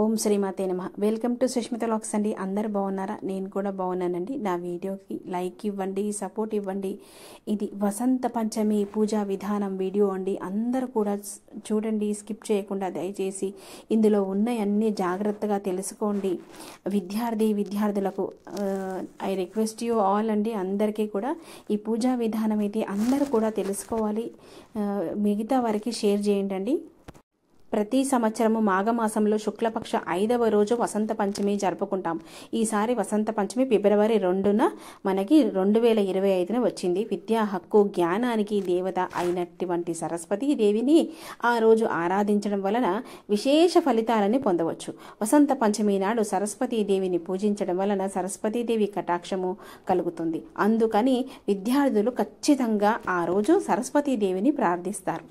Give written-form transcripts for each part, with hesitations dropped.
ఓం శ్రీమాతే నమః. Welcome to Sushmita vlogs అండి. అందరు బాగున్నారా? నేను కూడా బాగున్నానండి. నా వీడియోకి లైక్ ఇవ్వండి, సపోర్ట్ ఇవ్వండి. ఇది వసంత పంచమి పూజా విధానం వీడియో అండి. అందరూ కూడా చూడండి, స్కిప్ చేయకుండా దయచేసి. ఇందులో ఉన్న అన్ని జాగ్రత్తగా తెలుసుకోండి. విద్యార్థులకు ఐ రిక్వెస్ట్ యూ ఆల్ అండి. అందరికీ కూడా ఈ పూజా విధానం అయితే అందరూ కూడా తెలుసుకోవాలి. మిగతా వారికి షేర్ చేయండి. ప్రతి సంవత్సరము మాఘమాసంలో శుక్లపక్ష 5వ రోజు వసంత పంచమి జరుపుకుంటాం. ఈసారి వసంత పంచమి ఫిబ్రవరి 2న మనకి 2025న వచ్చింది. విద్యా హక్కు జ్ఞానానికి దేవత అయినటువంటి సరస్వతీ దేవిని ఆ రోజు ఆరాధించడం వలన విశేష ఫలితాలని పొందవచ్చు. వసంత పంచమి నాడు సరస్వతీ దేవిని పూజించడం వలన సరస్వతీదేవి కటాక్షము కలుగుతుంది. అందుకని విద్యార్థులు ఖచ్చితంగా ఆ రోజు సరస్వతీదేవిని ప్రార్థిస్తారు.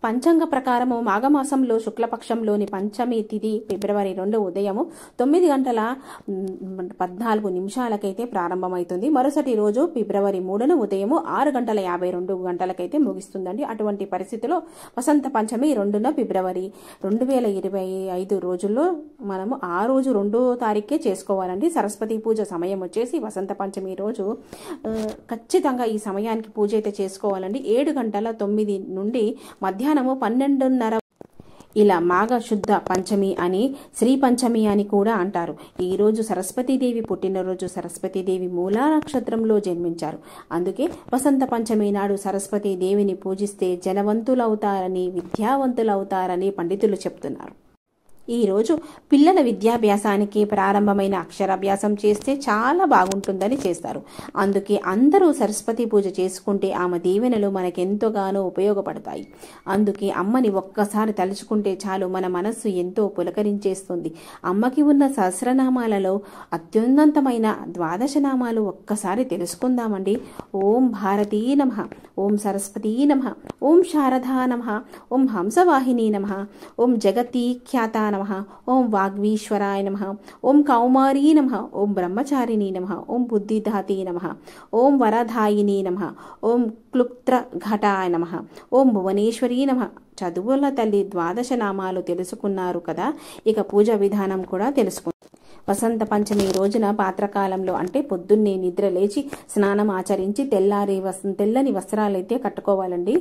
పంచాంగ ప్రకారము మాఘమాసంలో శుక్లపక్షంలోని పంచమి తిథి ఫిబ్రవరి 2 ఉదయము 9:14 ప్రారంభమవుతుంది. మరుసటి రోజు ఫిబ్రవరి 3న ఉదయము 6:52 ముగిస్తుందండి. అటువంటి పరిస్థితిలో వసంత పంచమి 2న ఫిబ్రవరి 2025 రోజుల్లో మనము ఆ రోజు 2వ తారీఖే చేసుకోవాలండి. సరస్వతి పూజ సమయం వచ్చేసి వసంత పంచమి రోజు ఖచ్చితంగా ఈ సమయానికి పూజ అయితే చేసుకోవాలండి. 7:09 నుండి మధ్యాహ్నము 12:30 ఇలా మాఘ శుద్ధ పంచమి అని శ్రీ పంచమి అని కూడా అంటారు. ఈ రోజు సరస్వతీదేవి పుట్టినరోజు. సరస్వతీదేవి మూలా నక్షత్రంలో జన్మించారు. అందుకే వసంత పంచమి నాడు సరస్వతీదేవిని పూజిస్తే జనవంతులవుతారని, విద్యావంతులవుతారని పండితులు చెప్తున్నారు. ఈరోజు పిల్లల విద్యాభ్యాసానికి ప్రారంభమైన అక్షరాభ్యాసం చేస్తే చాలా బాగుంటుందని చేస్తారు. అందుకే అందరూ సరస్వతి పూజ చేసుకుంటే ఆమె దీవెనలు మనకెంతగానో ఉపయోగపడతాయి. అందుకే అమ్మని ఒక్కసారి తలుచుకుంటే చాలు, మన మనస్సు ఎంతో పులకరించేస్తుంది. అమ్మకి ఉన్న సహస్రనామాలలో అత్యున్నతమైన 12 నామాలు ఒక్కసారి తెలుసుకుందామండి. ఓం భారతీ నమః, ఓం సరస్వతీ నమః, ఓం శారదా నమః, ఓం హంసవాహిని నమః, ఓం జగతీఖ్యాత నమః, ఓం వాగ్వీశ్వరాయ నమః, ఓం కౌమారీ నమః, ఓం బ్రహ్మచారిణీ నమః, ఓం బుద్ధిదాతి నమః, ఓం వరదాయిని నమః, ఓం క్లుప్త్రఘటాయ నమః, ఓం భువనేశ్వరీ నమః. చదువుల తల్లి 12 నామాలు తెలుసుకున్నారు కదా, ఇక పూజ విధానం కూడా తెలుసుకున్నారు. వసంత పంచమి రోజున పాత్రకాలంలో అంటే పొద్దున్నే నిద్ర లేచి స్నానం ఆచరించి తెల్లని వస్త్రాలైతే కట్టుకోవాలండి.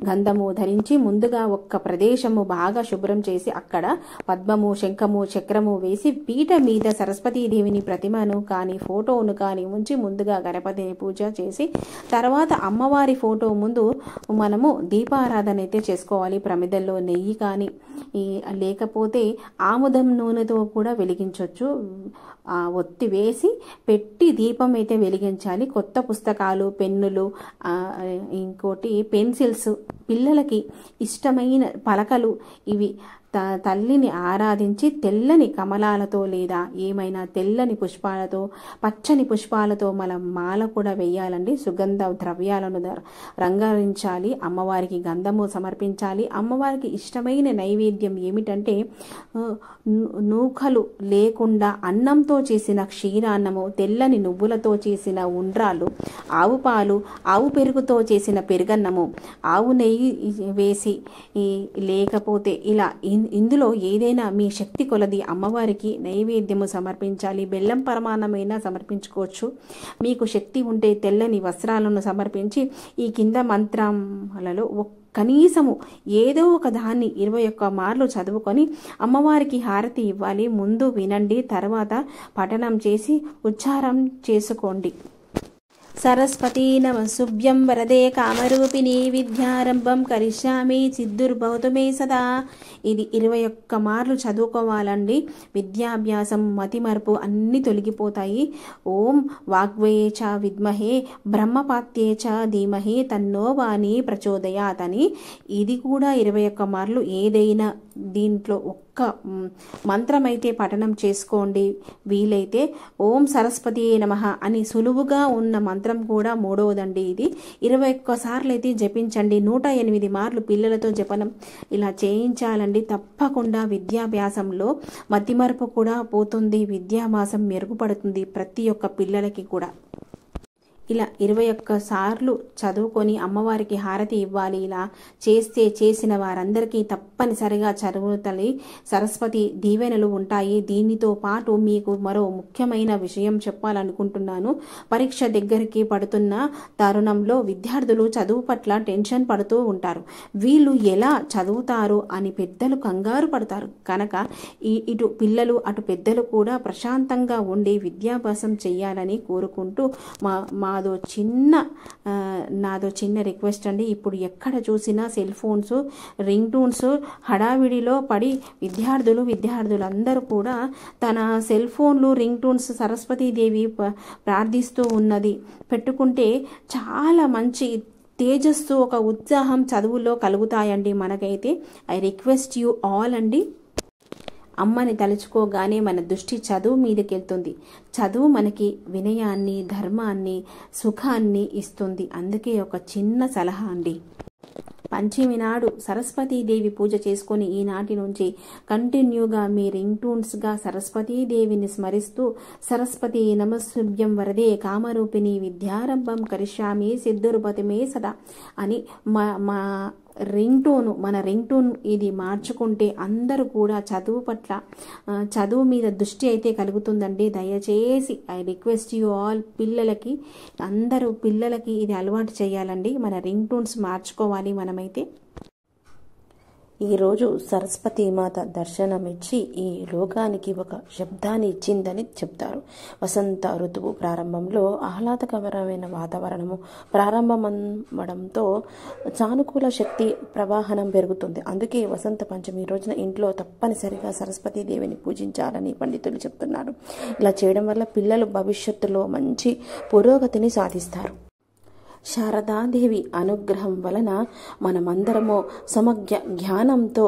గంధము ధరించి ముందుగా ఒక్క ప్రదేశము బాగా శుభ్రం చేసి అక్కడ పద్మము, శంఖము, చక్రము వేసి పీట మీద సరస్వతీదేవిని ప్రతిమను కానీ ఫోటోను కానీ ఉంచి ముందుగా గణపతిని పూజ చేసి తర్వాత అమ్మవారి ఫోటో ముందు మనము దీపారాధన అయితే చేసుకోవాలి. ప్రమిదల్లో నెయ్యి కానీ లేకపోతే ఆముదం నూనెతో కూడా వెలిగించవచ్చు. ఒత్తి వేసి పెట్టి దీపం అయితే వెలిగించాలి. కొత్త పుస్తకాలు, పెన్నులు, ఇంకోటి పెన్సిల్స్, పిల్లలకి ఇష్టమైన పలకలు, ఇవి తల్లిని ఆరాధించి తెల్లని కమలాలతో లేదా ఏమైనా తెల్లని పుష్పాలతో, పచ్చని పుష్పాలతో మన మాల కూడా వేయాలండి. సుగంధ ద్రవ్యాలను రంగరించాలి. అమ్మవారికి గంధము సమర్పించాలి. అమ్మవారికి ఇష్టమైన నైవేద్యం ఏమిటంటే నూకలు లేకుండా అన్నంతో చేసిన క్షీరాన్నము, తెల్లని నువ్వులతో చేసిన ఉండ్రాలు, ఆవు పాలు, ఆవు పెరుగుతో చేసిన పెరుగన్నము, ఆవు నెయ్యి వేసి లేకపోతే ఇలా ఇందులో ఏదైనా మీ శక్తి కొలది అమ్మవారికి నైవేద్యము సమర్పించాలి. బెల్లం పరమాన్నమైనా సమర్పించుకోవచ్చు. మీకు శక్తి ఉంటే తెల్లని వస్త్రాలను సమర్పించి ఈ కింద మంత్రాలలో కనీసము ఏదో ఒక దాన్ని 21 మార్లు చదువుకొని అమ్మవారికి హారతి ఇవ్వాలి. ముందు వినండి, తర్వాత పఠనం చేసి ఉచ్చారం చేసుకోండి. సరస్వతీ నమస్తుభ్యం వరదే కామరూపిణి విద్యారంభం కరిష్యామి సిద్ధుర్భవతు మే సదా. ఇది 21 మార్లు చదువుకోవాలండి. విద్యాభ్యాసం, మతిమరుపు అన్నీ తొలగిపోతాయి. ఓం వాగ్వయే చ విద్మహే బ్రహ్మపాత్యే చ ధీమహి తన్నో వాణి ప్రచోదయాత్ అని ఇది కూడా 21 మార్లు ఏదైనా దీంట్లో ఒక్క మంత్రమైతే పఠనం చేసుకోండి. వీలైతే ఓం సరస్వతీ నమః అని సులువుగా ఉన్న మంత్రం కూడా 3వదండి. ఇది 21 సార్లు అయితే జపించండి. 108 మార్లు పిల్లలతో జపనం ఇలా చేయించాలండి. తప్పకుండా విద్యాభ్యాసంలో మతిమరుపు కూడా పోతుంది. విద్యాభ్యాసం మెరుగుపడుతుంది ప్రతి ఒక్క పిల్లలకి కూడా. ఇలా 21 సార్లు చదువుకొని అమ్మవారికి హారతి ఇవ్వాలి. ఇలా చేస్తే చేసిన వారందరికీ తప్పనిసరిగా చదువు తల్లి సరస్వతి దీవెనలు ఉంటాయి. దీనితో పాటు మీకు మరో ముఖ్యమైన విషయం చెప్పాలనుకుంటున్నాను. పరీక్ష దగ్గరికి పడుతున్న తరుణంలో విద్యార్థులు చదువు పట్ల టెన్షన్ పడుతూ ఉంటారు. వీళ్ళు ఎలా చదువుతారు అని పెద్దలు కంగారు పడతారు. కనుక ఇటు పిల్లలు అటు పెద్దలు కూడా ప్రశాంతంగా ఉండి విద్యాభ్యాసం చేయాలని కోరుకుంటూ నాదో చిన్న రిక్వెస్ట్ అండి. ఇప్పుడు ఎక్కడ చూసినా సెల్ ఫోన్స్, రింగ్ టూన్స్ హడావిడిలో పడి విద్యార్థులందరూ కూడా తన సెల్ ఫోన్లు, రింగ్ టూన్స్ సరస్వతీదేవి ప్రార్థిస్తూ ఉన్నది పెట్టుకుంటే చాలా మంచి తేజస్సు, ఒక ఉత్సాహం చదువులో కలుగుతాయండి మనకైతే. ఐ రిక్వెస్ట్ యూ ఆల్ అండి. అమ్మని తలుచుకోగానే మన దృష్టి చదువు మీదకి వెళ్తుంది. చదువు మనకి వినయాన్ని, ధర్మాన్ని, సుఖాన్ని ఇస్తుంది. అందుకే ఒక చిన్న సలహా అండి. పంచమి నాడు సరస్వతీదేవి పూజ చేసుకొని ఈనాటి నుంచి కంటిన్యూగా మీ రింగ్ టూన్స్గా సరస్వతీదేవిని స్మరిస్తూ సరస్వతి నమస్సుభ్యం వరదే కామరూపిణి విద్యారంభం కరిష్యామి సిద్ధురుపతి మే సదా అని మన రింగ్ టోన్ ఇది మార్చుకుంటే అందరూ కూడా చదువు పట్ల, చదువు మీద దృష్టి అయితే కలుగుతుందండి. దయచేసి ఐ రిక్వెస్ట్ యూ ఆల్ అందరూ పిల్లలకి ఇది అలవాటు చేయాలండి. మన రింగ్ టోన్స్ మార్చుకోవాలి మనమైతే. ఈరోజు సరస్వతి మాత దర్శనమిచ్చి ఈ లోకానికి ఒక శబ్దాన్ని ఇచ్చిందని చెప్తారు. వసంత ఋతువు ప్రారంభంలో ఆహ్లాదకరమైన వాతావరణము ప్రారంభమవడంతో సానుకూల శక్తి ప్రవాహనం పెరుగుతుంది. అందుకే వసంత పంచమి రోజున ఇంట్లో తప్పనిసరిగా సరస్వతీదేవిని పూజించాలని పండితులు చెప్తున్నారు. ఇలా చేయడం వల్ల పిల్లలు భవిష్యత్తులో మంచి పురోగతిని సాధిస్తారు. శారదాదేవి అనుగ్రహం వలన మనమందరము సమగ్ర జ్ఞానంతో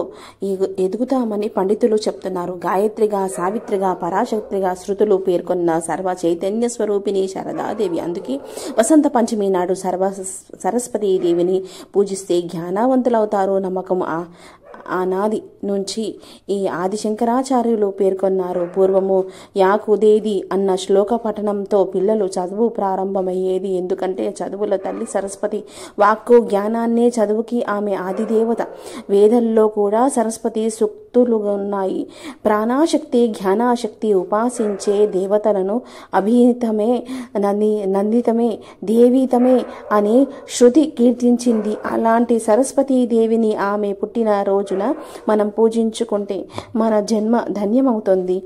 ఎదుగుతామని పండితులు చెప్తున్నారు. గాయత్రిగా, సావిత్రిగా, పరాశక్తిగా శృతులు పేర్కొన్న సర్వ చైతన్య స్వరూపిణి శారదాదేవి. అందుకే వసంత పంచమి నాడు సరస్వతీదేవిని పూజిస్తే జ్ఞానవంతులవుతారు నమ్మకం ఆనాది నుంచి ఈ ఆదిశంకరాచార్యులు పేర్కొన్నారు. పూర్వము యాకుదేది అన్న శ్లోక పఠనంతో పిల్లలు చదువు ప్రారంభమయ్యేది. ఎందుకంటే చదువుల తల్లి సరస్వతి. వాక్కు జ్ఞానాన్నే చదువుకి ఆమె ఆదిదేవత. వేదంలో కూడా సరస్వతి సూక్తులు ఉన్నాయి. ప్రాణాశక్తి, జ్ఞానాశక్తి ఉపాసించే దేవతలను అభిహితమే, నందితమే, దేవీతమే అని శృతి కీర్తించింది. అలాంటి సరస్వతీదేవిని ఆమె పుట్టిన రోజున మనం పూజించుకుంటే మన జన్మ ధన్యమవుతుంది.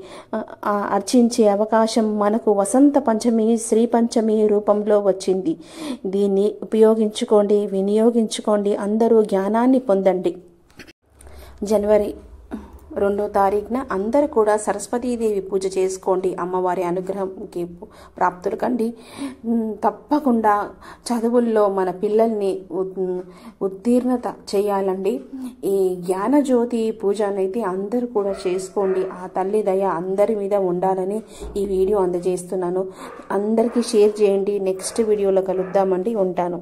అర్చించే అవకాశం మనకు వసంత పంచమి, శ్రీ పంచమి రూపంలో వచ్చింది. దీన్ని ఉపయోగించుకోండి, వినియోగించుకోండి. అందరూ జ్ఞానాన్ని పొందండి. జనవరి 2వ తారీఖున అందరూ కూడా సరస్వతీదేవి పూజ చేసుకోండి. అమ్మవారి అనుగ్రహంకి ప్రాప్తులు కండి. తప్పకుండా చదువుల్లో మన పిల్లల్ని ఉత్తీర్ణత చేయాలండి. ఈ జ్ఞానజ్యోతి పూజనైతే అందరూ కూడా చేసుకోండి. ఆ తల్లి దయ అందరి మీద ఉండాలని ఈ వీడియో అందజేస్తున్నాను. అందరికీ షేర్ చేయండి. నెక్స్ట్ వీడియోలో కలుద్దామండి. ఉంటాను.